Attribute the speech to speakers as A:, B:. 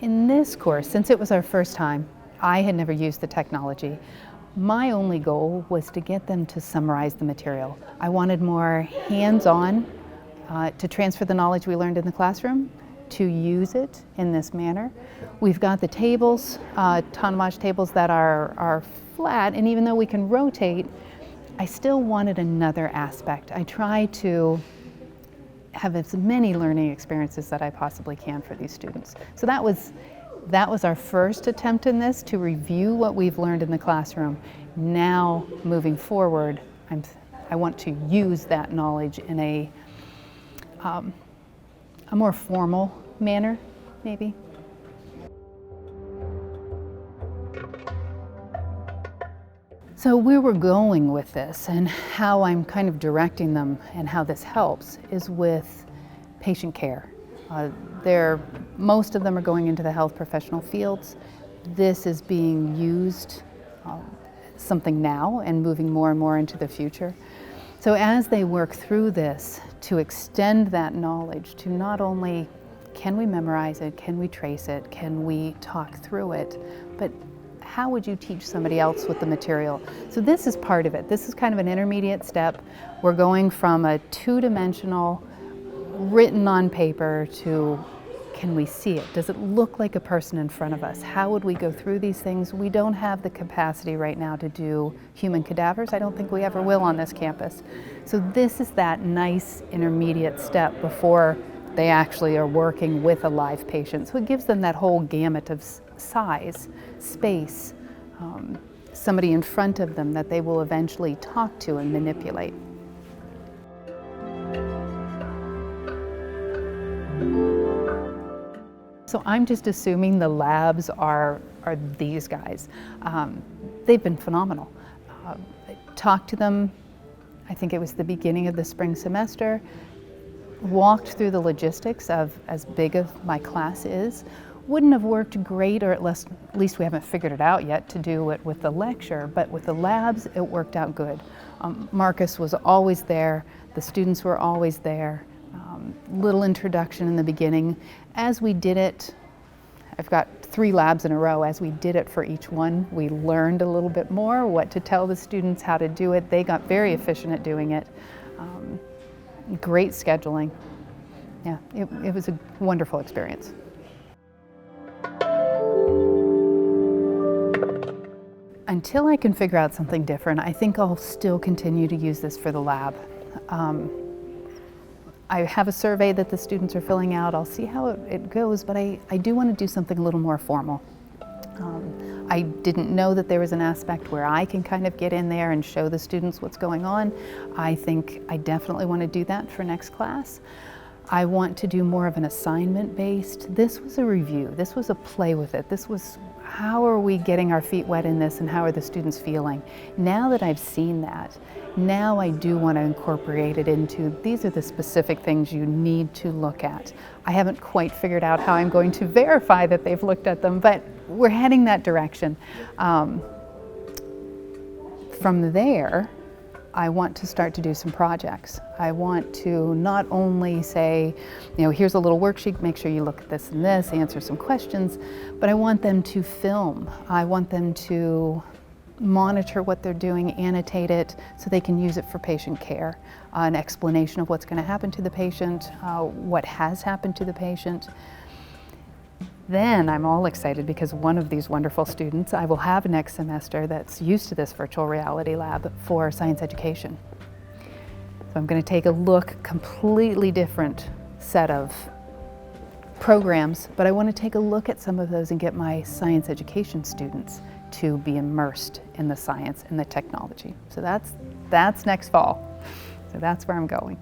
A: In this course, since it was our first time, I had never used the technology. My only goal was to get them to summarize the material. I wanted more hands-on to transfer the knowledge we learned in the classroom, to use it in this manner. We've got the tables, Tonmage tables that are flat, and even though we can rotate, I still wanted another aspect. I try to have as many learning experiences that I possibly can for these students. So that was our first attempt in this, to review what we've learned in the classroom. Now, moving forward, I want to use that knowledge in a more formal manner, maybe. So where we're going with this and how I'm kind of directing them and how this helps is with patient care. Most of them are going into the health professional fields. This is being used something now and moving more and more into the future. So as they work through this, to extend that knowledge to not only can we memorize it, can we trace it, can we talk through it, but how would you teach somebody else with the material? So this is part of it. This is kind of an intermediate step. We're going from a two-dimensional, written on paper, to can we see it? Does it look like a person in front of us? How would we go through these things? We don't have the capacity right now to do human cadavers. I don't think we ever will on this campus. So this is that nice intermediate step before they actually are working with a live patient. So it gives them that whole gamut of size, space, somebody in front of them that they will eventually talk to and manipulate. So I'm just assuming the labs are these guys. They've been phenomenal. I talked to them, I think it was the beginning of the spring semester, walked through the logistics of as big as my class is. Wouldn't have worked great, or at least we haven't figured it out yet, to do it with the lecture, but with the labs it worked out good. Marcus was always there, the students were always there. Little introduction in the beginning. As we did it, I've got 3 labs in a row. As we did it for each one, we learned a little bit more what to tell the students, how to do it. They got very efficient at doing it. Great scheduling. Yeah, it was a wonderful experience. Until I can figure out something different, I think I'll still continue to use this for the lab. I have a survey that the students are filling out. I'll see how it goes, but I do want to do something a little more formal. I didn't know that there was an aspect where I can kind of get in there and show the students what's going on. I think I definitely want to do that for next class. I want to do more of an assignment based. This was a review. This was a play with it. This was, how are we getting our feet wet in this and how are the students feeling? Now that I've seen that, now I do want to incorporate it into, these are the specific things you need to look at. I haven't quite figured out how I'm going to verify that they've looked at them, but we're heading that direction. From there, I want to start to do some projects. I want to not only say, you know, here's a little worksheet, make sure you look at this and this, answer some questions, but I want them to film. I want them to monitor what they're doing, annotate it, so they can use it for patient care. An explanation of what's going to happen to the patient, what has happened to the patient. Then I'm all excited because one of these wonderful students I will have next semester that's used to this virtual reality lab for science education. So I'm going to take a completely different set of programs, but I want to take a look at some of those and get my science education students to be immersed in the science and the technology. So that's next fall. So that's where I'm going.